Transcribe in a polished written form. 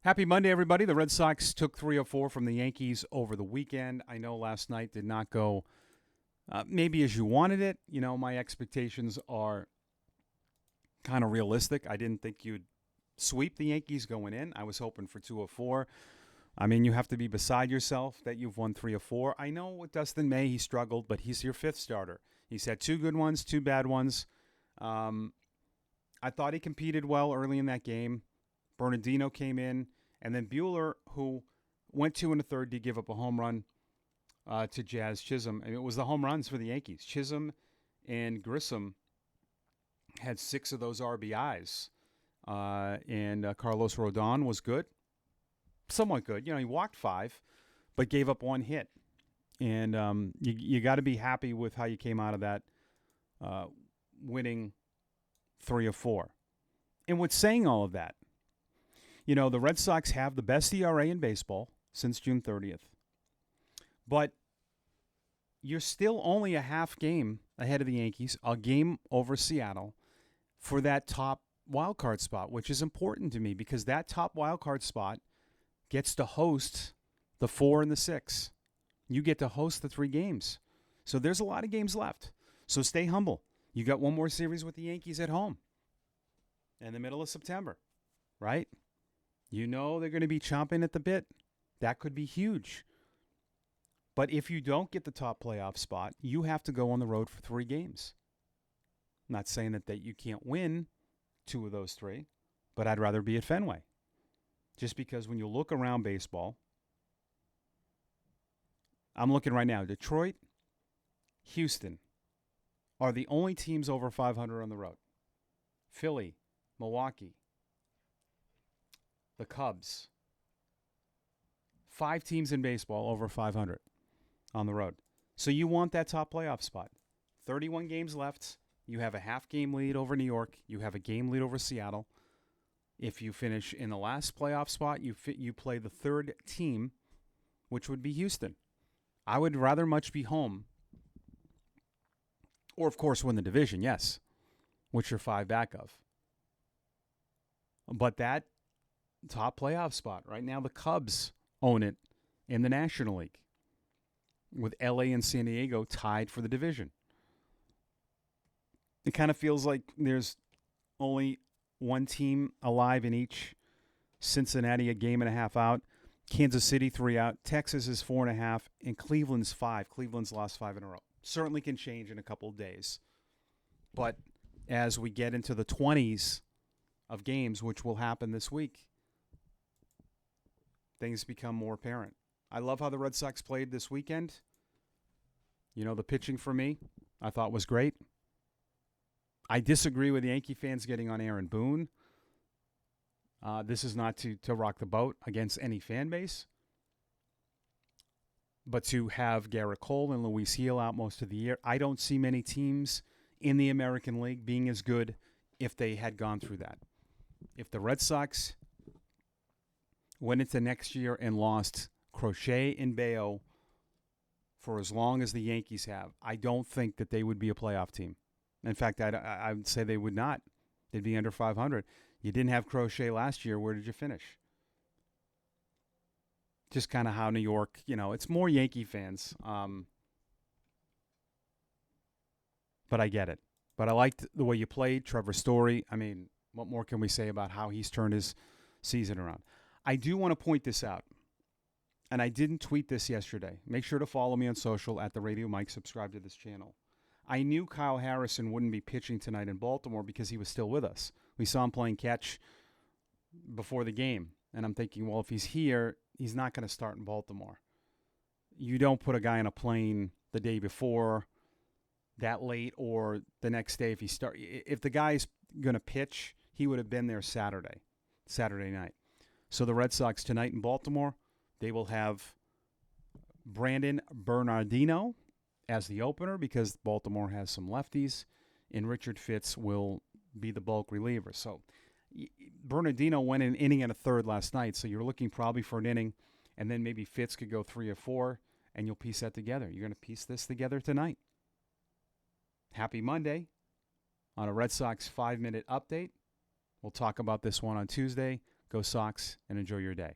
Happy Monday, everybody. The Red Sox took 3-4 from the Yankees over the weekend. I know last night did not go maybe as you wanted it. You know, my expectations are kind of realistic. I didn't think you'd sweep the Yankees going in. I was hoping for 2-4. I mean, you have to be beside yourself that you've won 3-4. I know with Dustin May, he struggled, but he's your fifth starter. He's had two good ones, two bad ones. I thought he competed well early in that game. Bernardino came in, and then Buehler, who went 2 1/3 to give up a home run to Jazz Chisholm. And it was the home runs for the Yankees. Chisholm and Grissom had 6 of those RBIs. And Carlos Rodon was good, somewhat good. You know, he walked 5, but gave up 1 hit. And you got to be happy with how you came out of that winning 3-4. And with saying all of that, you know, the Red Sox have the best ERA in baseball since June 30th. But you're still only a half game ahead of the Yankees, a game over Seattle for that top wild card spot, which is important to me because that top wild card spot gets to host the 4 and the 6. You get to host the 3 games. So there's a lot of games left. So stay humble. You got one more series with the Yankees at home in the middle of September, right? You know they're going to be chomping at the bit. That could be huge. But if you don't get the top playoff spot, you have to go on the road for 3 games. I'm not saying that you can't win 2 of those 3, but I'd rather be at Fenway. Just because when you look around baseball, I'm looking right now, Detroit, Houston are the only teams over 500 on the road. Philly, Milwaukee, the Cubs. 5 teams in baseball over 500 on the road. So you want that top playoff spot. 31 games left. You have a half-game lead over New York. You have a game lead over Seattle. If you finish in the last playoff spot, you play the 3rd team, which would be Houston. I would rather much be home. Or, of course, win the division, yes, which you're 5 back of. But that top playoff spot, right now the Cubs own it in the National League with LA and San Diego tied for the division. It kind of feels like there's only one team alive in each. Cincinnati a game and a half out. Kansas City 3 out. Texas is 4.5. And Cleveland's 5. Cleveland's lost 5 in a row. Certainly can change in a couple of days. But as we get into the 20s of games, which will happen this week, things become more apparent. I love how the Red Sox played this weekend. You know, the pitching for me, I thought was great. I disagree with Yankee fans getting on Aaron Boone. This is not to rock the boat against any fan base. But to have Garrett Cole and Luis Gil out most of the year, I don't see many teams in the American League being as good if they had gone through that. If the Red Sox went into next year and lost Crochet and Bayo for as long as the Yankees have, I don't think that they would be a playoff team. In fact, I would say they would not. They'd be under 500. You didn't have Crochet last year. Where did you finish? Just kind of how New York, you know, it's more Yankee fans. But I get it. But I liked the way you played. Trevor Story. I mean, what more can we say about how he's turned his season around? I do want to point this out. And I didn't tweet this yesterday. Make sure to follow me on social at The Radio Mike. Subscribe to this channel. I knew Kyle Harrison wouldn't be pitching tonight in Baltimore because he was still with us. We saw him playing catch before the game. And I'm thinking, well, if he's here, he's not going to start in Baltimore. You don't put a guy on a plane the day before, that late, or the next day if the guy's going to pitch, he would have been there Saturday night. So the Red Sox tonight in Baltimore, they will have Brandon Bernardino as the opener because Baltimore has some lefties, and Richard Fitz will be the bulk reliever. So Bernardino went an inning and a third last night, so you're looking probably for an inning, and then maybe Fitz could go 3 or 4, and you'll piece that together. You're going to piece this together tonight. Happy Monday on a Red Sox 5-minute update. We'll talk about this one on Tuesday. Go Sox and enjoy your day.